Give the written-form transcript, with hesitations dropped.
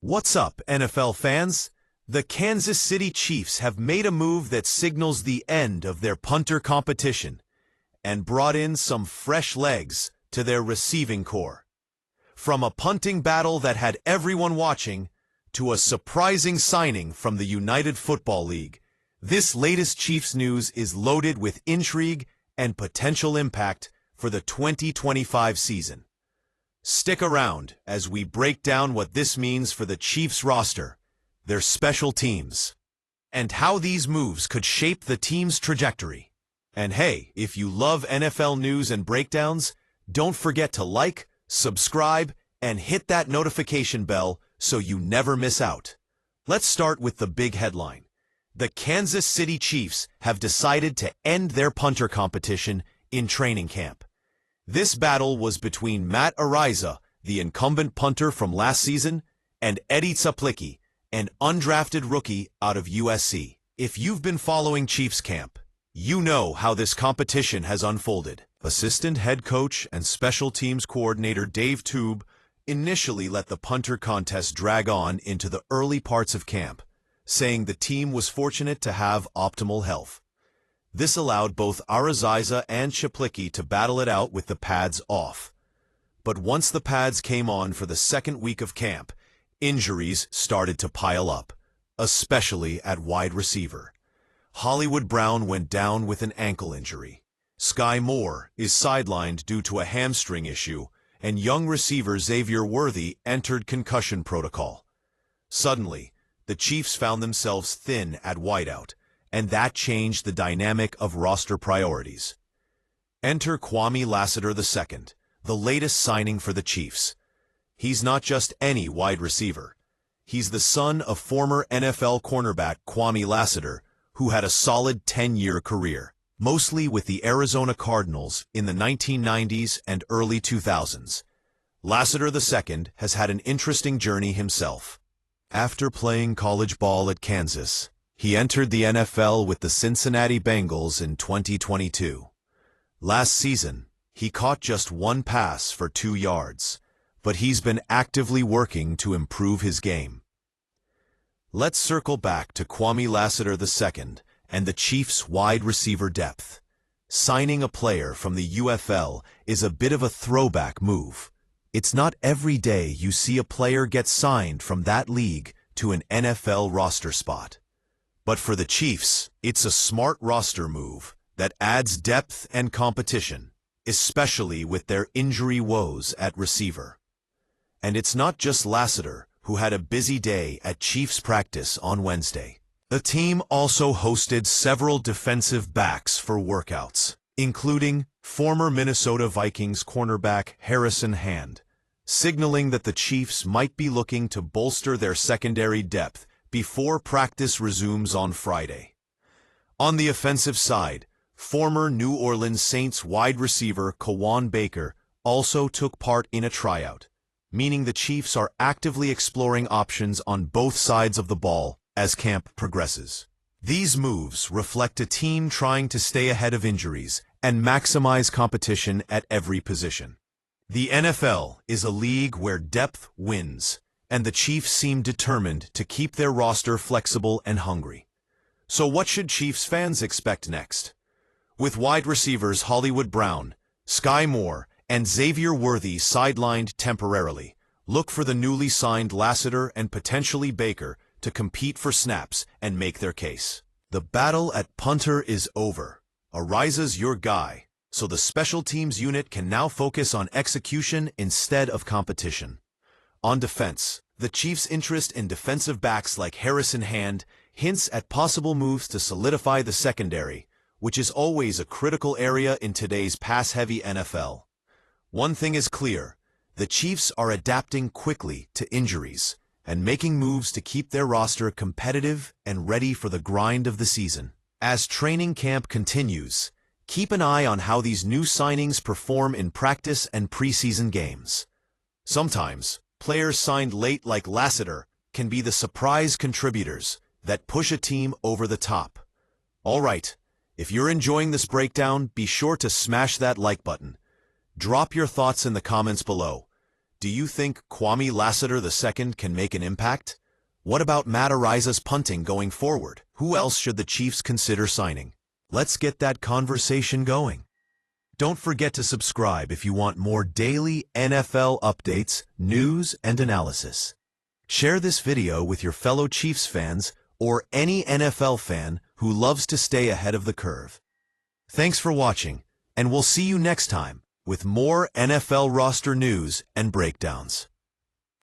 What's up, NFL fans? The Kansas City Chiefs have made a move that signals the end of their punter competition and brought in some fresh legs to their receiving corps. From a punting battle that had everyone watching to a surprising signing from the United Football League, this latest Chiefs news is loaded with intrigue and potential impact for the 2025 season. Stick around as we break down what this means for the Chiefs roster, their special teams, and how these moves could shape the team's trajectory. And hey, if you love NFL news and breakdowns, don't forget to like, subscribe, and hit that notification bell so you never miss out. Let's start with the big headline. The Kansas City Chiefs have decided to end their punter competition in training camp. This battle was between Matt Araiza, the incumbent punter from last season, and Eddie Czaplicki, an undrafted rookie out of USC. If you've been following Chiefs camp, you know how this competition has unfolded. Assistant head coach and special teams coordinator Dave Toub initially let the punter contest drag on into the early parts of camp, saying the team was fortunate to have optimal health. This allowed both Araiza and Czaplicki to battle it out with the pads off. But once the pads came on for the second week of camp, injuries started to pile up, especially at wide receiver. Hollywood Brown went down with an ankle injury. Sky Moore is sidelined due to a hamstring issue, and young receiver Xavier Worthy entered concussion protocol. Suddenly, the Chiefs found themselves thin at wideout, and that changed the dynamic of roster priorities. Enter Kwamie Lassiter II, the latest signing for the Chiefs. He's not just any wide receiver. He's the son of former NFL cornerback Kwamie Lassiter, who had a solid 10-year career, mostly with the Arizona Cardinals in the 1990s and early 2000s. Lassiter II has had an interesting journey himself. After playing college ball at Kansas, he entered the NFL with the Cincinnati Bengals in 2022. Last season, he caught just one pass for 2 yards, but he's been actively working to improve his game. Let's circle back to Kwamie Lassiter II and the Chiefs' wide receiver depth. Signing a player from the UFL is a bit of a throwback move. It's not every day you see a player get signed from that league to an NFL roster spot. But for the Chiefs, it's a smart roster move that adds depth and competition, especially with their injury woes at receiver. And it's not just Lassiter who had a busy day at Chiefs practice on Wednesday. The team also hosted several defensive backs for workouts, including former Minnesota Vikings cornerback Harrison Hand, signaling that the Chiefs might be looking to bolster their secondary depth before practice resumes on Friday. On the offensive side, former New Orleans Saints wide receiver Kawaan Baker also took part in a tryout, meaning the Chiefs are actively exploring options on both sides of the ball as camp progresses. These moves reflect a team trying to stay ahead of injuries and maximize competition at every position. The NFL is a league where depth wins, and the Chiefs seem determined to keep their roster flexible and hungry. So what should Chiefs fans expect next? With wide receivers Hollywood Brown, Sky Moore, and Xavier Worthy sidelined temporarily, look for the newly signed Lassiter and potentially Baker to compete for snaps and make their case. The battle at punter is over. Araiza's your guy, so the special teams unit can now focus on execution instead of competition. On defense, the Chiefs' interest in defensive backs like Harrison Hand hints at possible moves to solidify the secondary, which is always a critical area in today's pass-heavy NFL. One thing is clear, the Chiefs are adapting quickly to injuries and making moves to keep their roster competitive and ready for the grind of the season. As training camp continues, keep an eye on how these new signings perform in practice and preseason games. Sometimes, players signed late like Lassiter can be the surprise contributors that push a team over the top. All right, if you're enjoying this breakdown, be sure to smash that like button. Drop your thoughts in the comments below. Do you think Kwamie Lassiter II can make an impact? What about Araiza's punting going forward? Who else should the Chiefs consider signing? Let's get that conversation going. Don't forget to subscribe if you want more daily NFL updates, news, and analysis. Share this video with your fellow Chiefs fans or any NFL fan who loves to stay ahead of the curve. Thanks for watching, and we'll see you next time with more NFL roster news and breakdowns.